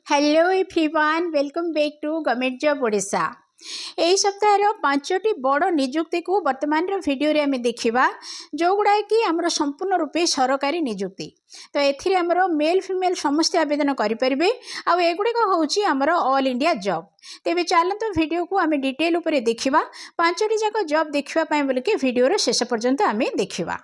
Hello everyone welcome back to government job Odisha. यही सप्ताह पांचटी बड़ निजुक्ति को वर्तमान भिडियो रे आमे देखिबा जो गुडा कि हमर संपूर्ण रूपे सरकारी निजुक्ति। तो एथिरे हमर मेल फीमेल समस्त आवेदन करि परिबे आ एगुडी को होची हमर ऑल इंडिया जॉब। तेबे चलतो भिडियो को आमे डिटेल ऊपर देखिबा पांचटी जाक जॉब देखिबा पय बोल के भिडियो रे शेष पर्यंत आमे देखिबा।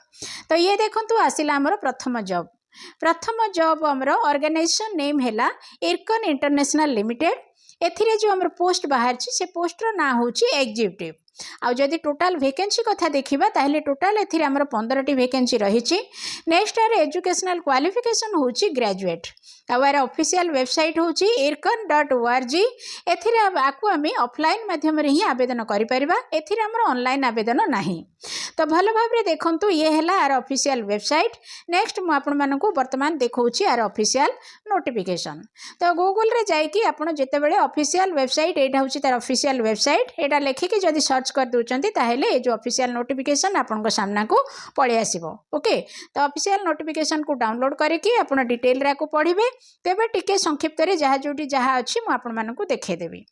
तो ये देखंतु आसिला हमर प्रथम जॉब हमर ऑर्गेनाइजेशन नेम हैला इरकन इंटरनेशनल लिमिटेड। एथिरे जो हमर पोस्ट बाहर छी से पोस्टर ना होची एग्जीक्यूटिव। आ जदि टोटल वैकेंसी कथा देखिबा ताहले टोटल एथिरे हमर 15टी वैकेंसी रहिछि। नेक्स्ट आर एजुकेशनल क्वालिफिकेशन होची ग्रेजुएट। आवर ऑफिशियल वेबसाइट होची ircon.org। एथिरे आकु आमे ऑफलाइन माध्यम रे ही आवेदन करि परिबा। एथिरे हमर ऑनलाइन आवेदन नाही। तो भल भाव देखु ये है आर ऑफिशियल वेबसाइट। नेक्स्ट मु आपण मानकु वर्तमान देखौछि आर ऑफिशियल नोटिफिकेशन। तो गूगल रे जाई कि आपण जेते बेले ऑफिशियल वेबसाइट एटा होछि तार ऑफिशियल वेबसाइट एटा लेखि कि जदि सर्च कर दोचंती ताहेले ए जो ऑफिशियल नोटिफिकेशन आपण को सामना को पळि आसीबो। ओके, तो ऑफिशियल नोटिफिकेशन को डाउनलोड करिकि आपण डिटेल रे को पढिबे। तेबे टिके संक्षिप्त रे जहा जोटी जहा अछि मु आपण मानकु देखे देबी।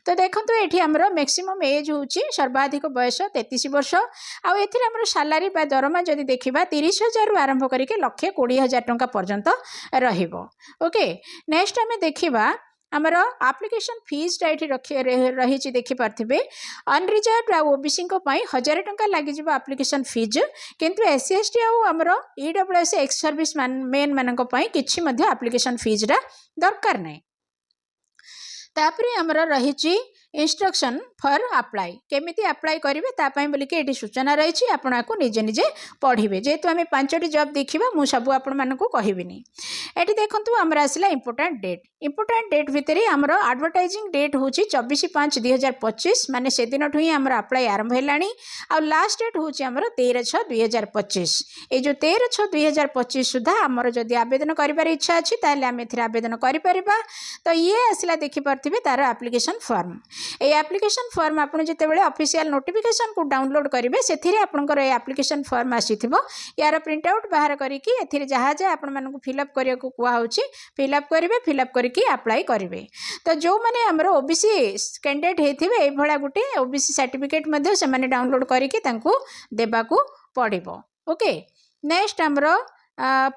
तो देखंतु एठी हमरो मैक्सिमम एज होछि सर्वाधिक बयस 33 वर्ष। आ एथिरे हमर सैलरी बा दरमा जदि देखिबा 30,000 रु आरंभ करिके 1,20,000 टंका पर्यंत रहिबो। ओके, नेक्स्ट हमें देखिबा हमर एप्लिकेशन फीस एठी रही देखि पारथिबे। अनरिजर्व आ ओबीसी को पई 1000 टंका लागि जिवो एप्लिकेशन फीस, किंतु एससी एसटी आ हमर ईडब्ल्यूएस एक्स सर्विस मेन मानन को पई किछि मध्ये एप्लिकेशन फीस रा दरकार नै। तापरे हमर रहिछि इंस्ट्रक्शन फॉर अप्लाई केमिति अप्लाई करेंगे तापाई बोल के ये सूचना रही आपन को निजे निजे पढ़े। जेहेतु आम 5टी जॉब देखा मुझे सब आपण मानक कहबिनी। ये देखूँ आमर आसला इंपोर्टाट डेट भितर आमर एडवर्टाइजिंग डेट हूँ 24/5/2025 माने से दिन ही आमर अप्लाई आरंभ है। आ लास्ट डेट हूँ आमर 13/6/2025। ये जो 13/6/2025 सुधा आमर जदि आवेदन कर इच्छा अच्छी ताहले आम ए आवेदन कर। तो ये आसला देखिपे तार एप्लिकेशन फॉर्म। ए एप्लिकेशन फॉर्म आपन जते बेले ऑफिशियल नोटिफिकेशन को डाउनलोड करेंगे से आपनकर एप्लिकेशन फॉर्म आसीथिबो। यार प्रिंट आउट बाहर करिकि एथिरे जहा जहा आपन मानकु फिलअप करिया को कुआ होची फिलअप करेंगे। फिलअप करके अप्लाई करेंगे। तो जो माने हमर ओबीसी कैंडिडेट हेथिबे ए भळा गुटे ओबीसी सर्टिफिकेट मध्ये से माने डाउनलोड करिकि तांको देबा को पड़िबो। ओके, नेक्स्ट हमर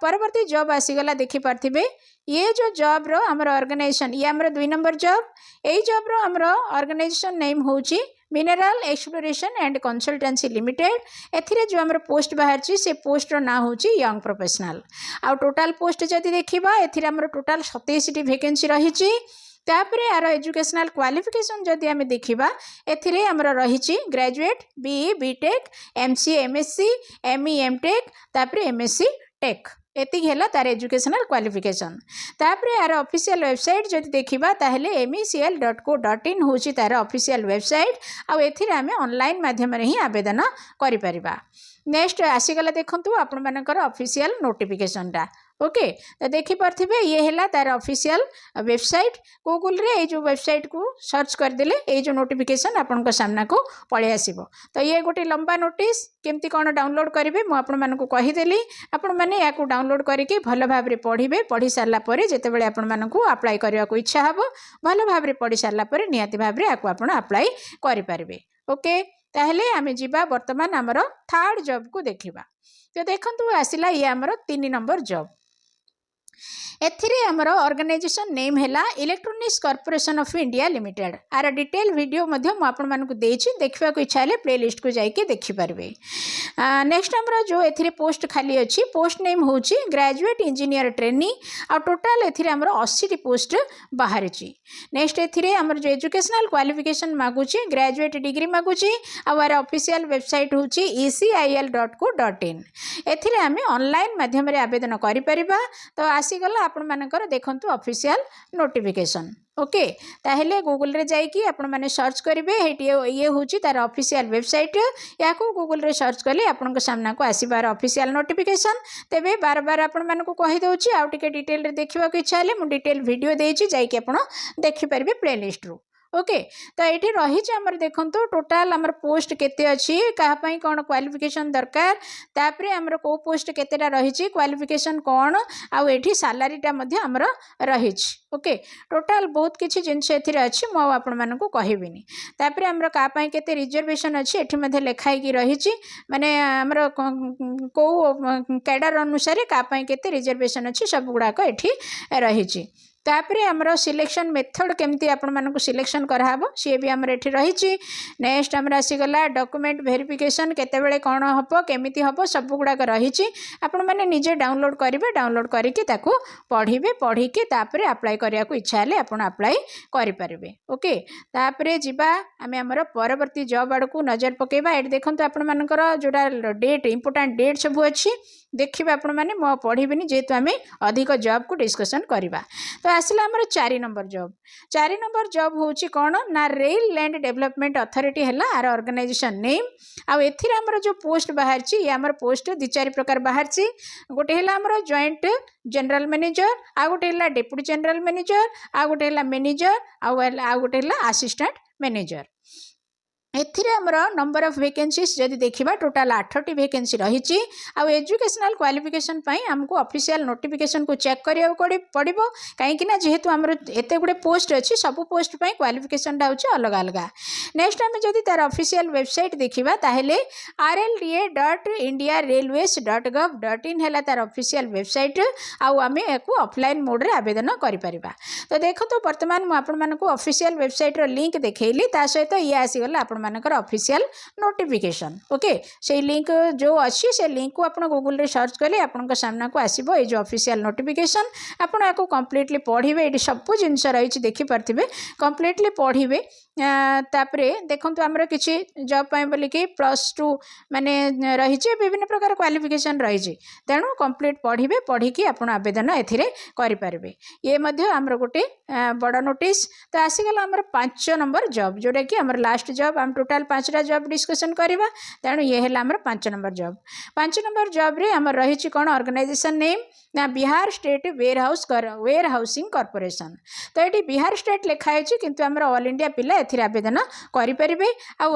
परवर्ती जॉब आसीगला देखि पारथिबे। ये जो जॉब रो हमर ऑर्गेनाइजेशन ये हमर 2 नंबर जॉब। ए जॉब रो हमर ऑर्गेनाइजेशन नेम होची mineral exploration and consultancy limited. एथिरे जो हमर पोस्ट बाहर छी से पोस्ट रो ना होची यंग प्रोफेशनल। आ टोटल पोस्ट जदि देखिबा एथिरे हमर टोटल 27टी वैकेंसी रही छी। तापरे आर एजुकेशनल क्वालिफिकेशन जदि आमे देखिबा एथिरे हमर रही graduate BE BTech MCA MSc ME MTech तापरे एमएससी टेक एति है तार एजुकेशनल क्वालिफिकेशन। तापरे यार ऑफिशियल वेबसाइट जदि देखिबा ताहले mecl.co.in होची तार ऑफिशियल वेबसाइट। आ एथिरे आमे ऑनलाइन माध्यम रे ही आवेदन करि परिबा। नेक्स्ट आसीगला देखंतु आपण मानकर ऑफिशियल नोटिफिकेशन टा। ओके, तो देखि पारथिबे ये हैला तार ऑफिशियल वेबसाइट। गूगल रे ए जो वेबसाइट को सर्च कर देले ए जो नोटिफिकेशन आपन को सामना को पळे आसीबो। तो ये गोटे लंबा नोटिस केमती कोन डाउनलोड करिवे मु आपन मानकु कहि देली। आपन माने याकू डाउनलोड करिके भल भाबरे पढिबे। पढि सारला परे जेते बेले आपन मानकु अप्लाई करिया को इच्छा हबो भल भाबरे पढि सारला परे नियाति भाबरे याकू आपन अप्लाई करि परिबे। ओके, ताहले आमे जिबा वर्तमान हमर थर्ड जॉब को देखिबा। तो देखंतु आसिला ये हमर 3 नंबर जॉब। एथिरे हमर ऑर्गेनाइजेशन नेम हैला Electronics Corporation of India Limited. आर डिटेल वीडियो मध्य मु आपण मानकु देछि देखिबा को इच्छा हले प्लेलिस्ट को जाई के देखि परबे। नेक्स्ट हमर जो एथिरे पोस्ट खाली अछि पोस्ट नेम होछि ग्रेजुएट इंजीनियर ट्रेनी। आ टोटल एथिरे हमर 80 टी पोस्ट बाहर छि। नेक्स्ट एथिरे हमर जो एजुकेशनल क्वालिफिकेशन मागुछि ग्रेजुएट डिग्री मागुछि। आवर ऑफिशियल वेबसाइट होछि ecil.co.in। एथिरे हमें ऑनलाइन माध्यम रे आवेदन करि परिबा। तो आसीगला आपण मानकर देखंतु ऑफिशियल नोटिफिकेशन। ओके, ताहले गूगल रे जाई कि आपण माने सर्च करिवे ये होची तार ऑफिशियल वेबसाइट। याको गूगल रे सर्च कले आपण को सामना को आसीबार ऑफिशियल नोटिफिकेशन। तेबे बार बार आपण माने को कहि दोची आ टिके डिटेल रे देखिबा को इच्छा हले मु डिटेल वीडियो देछि जाई कि आपण देखि परिबे प्लेलिस्ट रु। ओके तो ये रही देखो टोटाल आमर पोस्ट केते अच्छी कहाँपाई कौन क्वालिफिकेशन दरकार तापर आमर को पोस्ट केतेटा रही क्वालिफिकेशन कौन आउ एठी सैलरीटा आमर रही ओके टोटाल बहुत किसी जिनस अच्छी मुझे आपण कहबिनी तापर आमर कहाँपाई केते रिजर्वेशन अच्छी एठी लिखाई रही माने आमर को कैडर अनुसार कहाँपाई केते रिजर्वेशन अच्छी सब गुड़ाक एठी रही तापर आमर सिलेक्शन मेथड केमती आपण मानक सिलेक्शन कराब सी भी आमर एठी रही नेक्स्ट आमर आसीगला डॉक्यूमेंट वेरिफिकेशन केतेबेले कौन हम केमिति हम सब गुड़ाक रही आपण मैंने निजे डाउनलोड करेंगे डाउनलोड करके पढ़े पढ़ी तापर अप्लाई करने को इच्छा है आप अप्लाई करेंगे ओके तापर जीवा आम आमर परवर्ती जॉब आड़ को नजर पकेबा ये देखो आपण मानकर जोड़ा डेट इंपोर्टेंट डेट सब अच्छी देखिए आपण मैंने मो पढ़ीबी जेहेतु आम अधिक जॉब को डिस्कसन करवा तो आसला आमर 4 नंबर जॉब हूँ कौन ना रेल लैंड डेवलपमेंट अथॉरिटी है आर ऑर्गेनाइजेशन नेम आउ एथिर आमर जो पोस्ट बाहर ये आमर पोस्ट 2-4 प्रकार बाहर गोटे है आमर जॉइंट जनरल मैनेजर आ गोटे है डेप्यूटी जनरल मैनेजर आ गोटे है मैनेजर आ गोटे है असिस्टेंट मैनेजर एथिरे आमर नंबर ऑफ वैकेंसीज जदि देखिबा टोटाल 8टी वैकेंसी रही आउ एजुकेशनल क्वालिफिकेशन पई हमको ऑफिशियल नोटिफिकेशन को चेक करिया पड़िबो कहीं ना जेहेतु आमर एते गुडे पोस्ट अच्छी सब पोस्ट पई क्वालिफिकेशन टा होची अलग अलग नेक्स्ट आम जदि तार ऑफिशियल वेबसाइट देखिबा ताहेले rlda.indiarailways.gov.in है तार ऑफिशियल वेबसाइट आउ आमे एको ऑफलाइन मोड रे आवेदन करि परिबा तो देखो तो वर्तमान मु आपण मानको ऑफिशियल वेबसाइट रो लिंक देखैली ता सहित ये आसीगला आपण मानकर ऑफिशियल नोटिफिकेशन ओके से लिंक जो अच्छी से लिंक को आप गूगल रे सर्च कले आपण सामना को आसीबो ये जो ऑफिशियल नोटिफिकेशन आपण आपको कंप्लीटली पढ़े ये सब जिनस रही देखिपे कंप्लीटली पढ़े तापरे देखो आमर किसी जॉब पाए बोलिकी +2 माने रही विभिन्न प्रकार क्वालिफिकेशन रही तेणु कंप्लीट पढ़े पढ़ी आप आवेदन एथिरे करें ये आमर गोटे बड़ नोटिस तो आसीगला आमर 5 नंबर जॉब जोटा कि आमर लास्ट जॉब आम टोटाल 5टा जॉब डिस्कसन करवा तेणु ये है आमर 5 नंबर जॉब 5 नंबर जॉब रे आमर रही कौन ऑर्गेनाइजेशन नेम ना Bihar state warehousing corporation तो ये बिहार स्टेट लिखाई किंतु आमर ऑल इंडिया पिला एथिरे आवेदन करें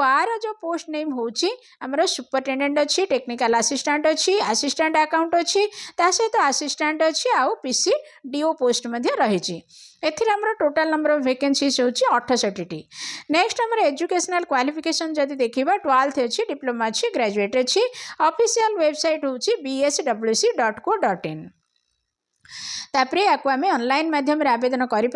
आर जो पोस्ट नेम होची आमर सुपरिटेडेंट अच्छी टेक्निकल असिस्टेंट अच्छी असिस्टेंट अकाउंट अच्छी सहित असिस्टेंट अच्छी आउ पीसी डीओ पोस्ट रही एथिरे आमर टोटाल नंबर ऑफ वैकेंसीज होची 68टी नेक्स्ट आमर एजुकेशनल क्वालिफिकेशन जदि देखिबा 12th अच्छी डिप्लोमा अच्छी ग्रेजुएट अच्छी ऑफिशियल वेबसाइट होची bswc.co.in तापर या आम ऑनलाइन माध्यम आवेदन करें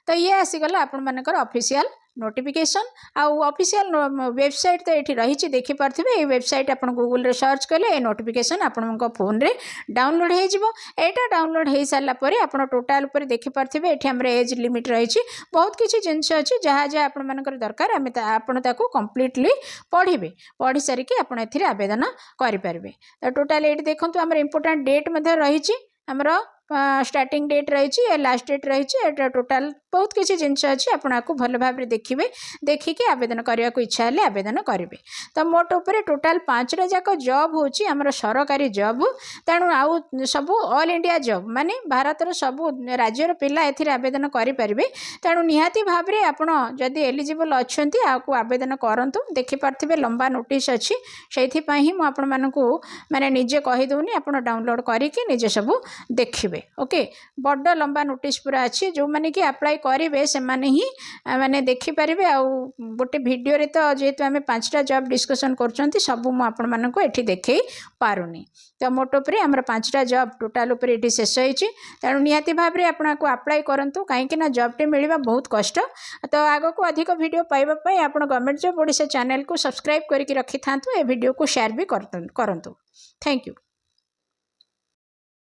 तो ये आसीगला आपण मानकर ऑफिशियल नोटिफिकेशन आउ ऑफिशियल वेबसाइट तो ये रही देखिपे ये वेबसाइट आप गूगल रे सर्च कले ये नोटिफिकेशन आपण फोन रे डाउनलोड होटा डाउनलोड हो सारापर आप टोटाल देखिपे ये आम एज लिमिट रही बहुत किसी जिनस अच्छी जहाँ जहाँ आपण दरकार आम आपको कम्प्लीटली पढ़ी सारिकी आप आवेदन करेंगे तो टोटाल ये देखो आम इंपोर्टेंट डेट रही आमर स्टार्टिंग डेट रही लास्ट डेट रही टोटाल बहुत किसी जिनस अच्छी आपको भल भाव देखिए देखिकी आवेदन करने को इच्छा है आवेदन करेंगे तो मोट उपर टोटाल 5टा जाक जॉब होची आमर सरकारी जॉब तेणु आउ सब ऑल इंडिया जॉब माने भारतर सब राज्यर पिला एथिरे आवेदन करेंगे तेणु निहाती भाव में आपड़ जदि एलिजिबल अच्छा आपको आवेदन करतु देखिपे लंबा नोटिस अच्छी से माने निजे कहीदूनी आप डाउनलोड करके निजे सब देखिए ओके बड़ लंबा नोटिस पूरा अच्छी जो मैंने कि अप्लाई करेंगे से माने ही माने देखिपारे आउ गोटे वीडियो रे तो जेहेतु आम 5टा जॉब डिस्कसन कर सब मुझे देखे पारुनी तो मोट उपर आमर 5टा जॉब टोटाल उपर ये शेष होती तेणु निहाती भाव में आपको अप्लाई करूँ कहीं जॉबटे मिलवा बहुत कष्ट तो आग को अधिक वीडियो पाइबापी आप गवर्नमेंट जॉब ओडिशा चैनल को सब्सक्राइब करके रखी था ये वीडियो को शेयर भी करूँ थैंक यू।